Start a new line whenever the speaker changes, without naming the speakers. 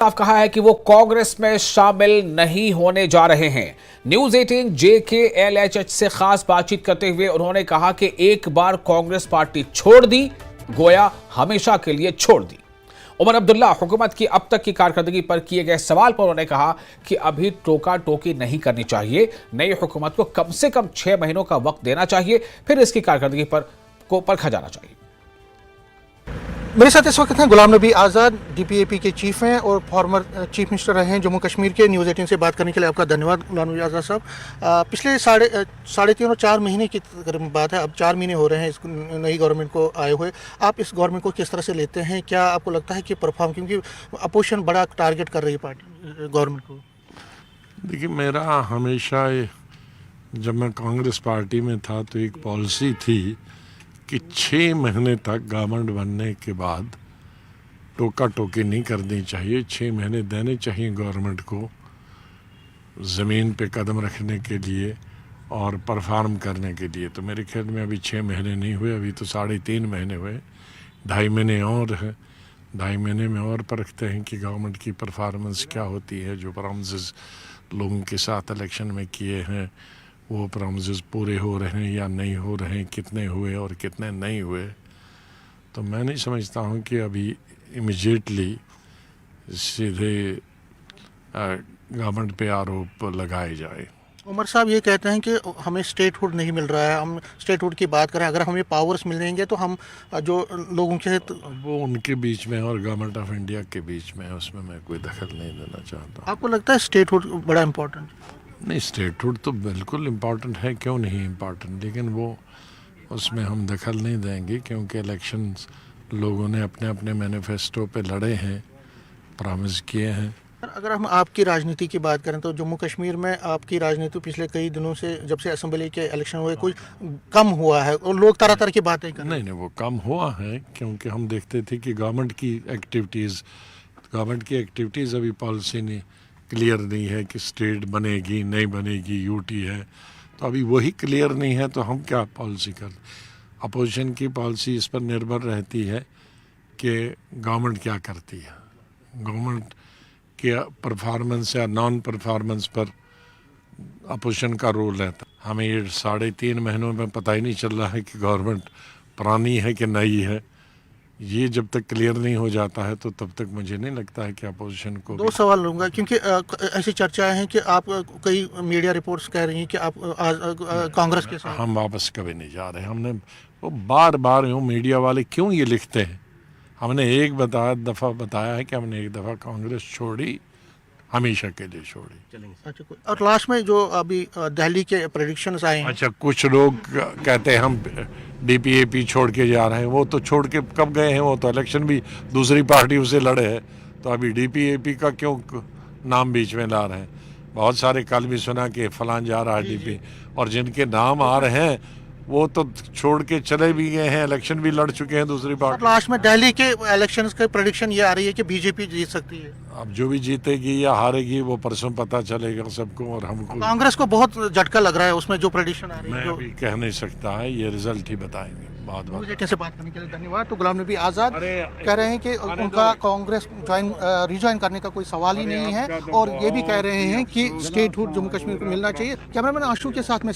साफ कहा है कि वो कांग्रेस में शामिल नहीं होने जा रहे हैं। न्यूज 18 JKLHH से खास बातचीत करते हुए उन्होंने कहा कि एक बार कांग्रेस पार्टी छोड़ दी, गोया हमेशा के लिए छोड़ दी। उमर अब्दुल्ला हुकूमत की अब तक की कारकर्दगी पर किए गए सवाल पर उन्होंने कहा कि अभी टोका टोकी नहीं करनी चाहिए, नई हुकूमत को कम से कम 6 महीनों का वक्त देना चाहिए, फिर इसकी कारकर्दगी को परखा जाना चाहिए।
मेरे साथ इस वक्त हैं गुलाम नबी आज़ाद, DPAP के चीफ हैं और फॉर्मर चीफ मिनिस्टर रहे हैं जम्मू कश्मीर के। न्यूज़ 18 से बात करने के लिए आपका धन्यवाद गुलाम नबी आज़ाद साहब। पिछले साढ़े तीन और 4 महीने की बात है, अब 4 महीने हो रहे हैं इस नई गवर्नमेंट को आए हुए। आप इस गवर्नमेंट को किस तरह से लेते हैं? क्या आपको लगता है कि परफॉर्म, क्योंकि अपोजिशन बड़ा टारगेट कर रही है पार्टी गवर्नमेंट को?
देखिए, मेरा हमेशा जब मैं कांग्रेस पार्टी में था तो एक पॉलिसी थी कि 6 महीने तक गवर्नमेंट बनने के बाद टोका टोकी नहीं करनी चाहिए। 6 महीने देने चाहिए गवर्नमेंट को ज़मीन पे कदम रखने के लिए और परफॉर्म करने के लिए। तो मेरे ख्याल में अभी 6 महीने नहीं हुए, अभी तो 3.5 महीने हुए, 2.5 महीने और है। 2.5 महीने में और परखते हैं कि गवर्नमेंट की परफॉर्मेंस क्या होती है। जो प्रॉमिसेस लोगों के साथ इलेक्शन में किए हैं वो प्रॉमिसेस पूरे हो रहे हैं या नहीं हो रहे हैं, कितने हुए और कितने नहीं हुए। तो मैं नहीं समझता हूँ कि अभी इमीडिएटली सीधे गवर्नमेंट पे आरोप लगाए जाए।
उमर साहब ये कहते हैं कि हमें स्टेटहुड नहीं मिल रहा है। हम स्टेटहुड की बात करें, अगर हमें पावर्स मिल जाएंगे तो हम जो लोगों के
वो उनके बीच में और गवर्नमेंट ऑफ इंडिया के बीच में है, उसमें मैं कोई दखल नहीं देना चाहता।
आपको लगता है स्टेटहुड बड़ा इम्पोर्टेंट?
नहीं, स्टेटहुड तो बिल्कुल इम्पॉर्टेंट है, क्यों नहीं इम्पॉर्टेंट, लेकिन वो उसमें हम दखल नहीं देंगे क्योंकि इलेक्शंस लोगों ने अपने अपने मैनिफेस्टो पे लड़े हैं, प्रॉमिस किए हैं।
अगर हम आपकी राजनीति की बात करें तो जम्मू कश्मीर में आपकी राजनीति पिछले कई दिनों से, जब से असेंबली के इलेक्शन हुए, कुछ कम हुआ है और लोग तरह तरह की बातें कर रहे हैं।
नहीं, वो कम हुआ है क्योंकि हम देखते थे कि गवर्नमेंट की एक्टिविटीज़ अभी पॉलिसी नहीं क्लियर नहीं है कि स्टेट बनेगी नहीं बनेगी, यूटी है, तो अभी वही क्लियर नहीं है, तो हम क्या पॉलिसी कर। अपोजिशन की पॉलिसी इस पर निर्भर रहती है कि गवर्नमेंट क्या करती है। गवर्नमेंट के परफॉर्मेंस या नॉन परफॉर्मेंस पर अपोजिशन का रोल रहता है। हमें ये 3.5 महीनों में पता ही नहीं चल रहा है कि गवर्नमेंट पुरानी है कि नई है। ये जब तक क्लियर नहीं हो जाता है तो तब तक मुझे नहीं लगता है कि अपोजिशन को।
2 सवाल लूँगा क्योंकि ऐसी चर्चाएं हैं कि आप, कई मीडिया रिपोर्ट्स कह रही हैं कि आप कांग्रेस के साथ।
हम वापस कभी नहीं जा रहे। हमने वो बार बार यूँ मीडिया वाले क्यों ये लिखते हैं, हमने एक दफ़ा बताया है कि हमने एक दफ़ा कांग्रेस छोड़ी, हमेशा के लिए छोड़ी।
अच्छा, और लास्ट में जो अभी दिल्ली के प्रेडिक्शंस आए हैं।
अच्छा, कुछ लोग कहते हैं हम DPAP छोड़ के जा रहे हैं। वो तो छोड़ के कब गए हैं, वो तो इलेक्शन भी दूसरी पार्टी उसे लड़े हैं, तो अभी DPAP का क्यों नाम बीच में ला रहे हैं। बहुत सारे कल भी सुना कि फलां जा रहा है DP, और जिनके नाम आ रहे हैं वो तो छोड़ के चले भी गए हैं, इलेक्शन भी लड़ चुके हैं दूसरी पार्टी।
लास्ट में दिल्ली के इलेक्शंस का प्रेडिक्शन ये आ रही है कि BJP जीत सकती है।
अब जो भी जीतेगी या हारेगी वो परसों पता चलेगा सबको, और हमको।
कांग्रेस को बहुत झटका लग रहा है उसमें जो प्रेडिक्शन आ रही है।
मैं अभी कह नहीं सकता है, ये रिजल्ट ही बताएंगे। बहुत
कैसे बात करने के लिए धन्यवाद। तो गुलाम नबी आज़ाद कह रहे हैं कि उनका कांग्रेस रिज्वाइन करने का कोई सवाल ही नहीं है, और ये भी कह रहे हैं कि स्टेटहुड जम्मू कश्मीर को मिलना चाहिए। कैमरामैन आशु के साथ में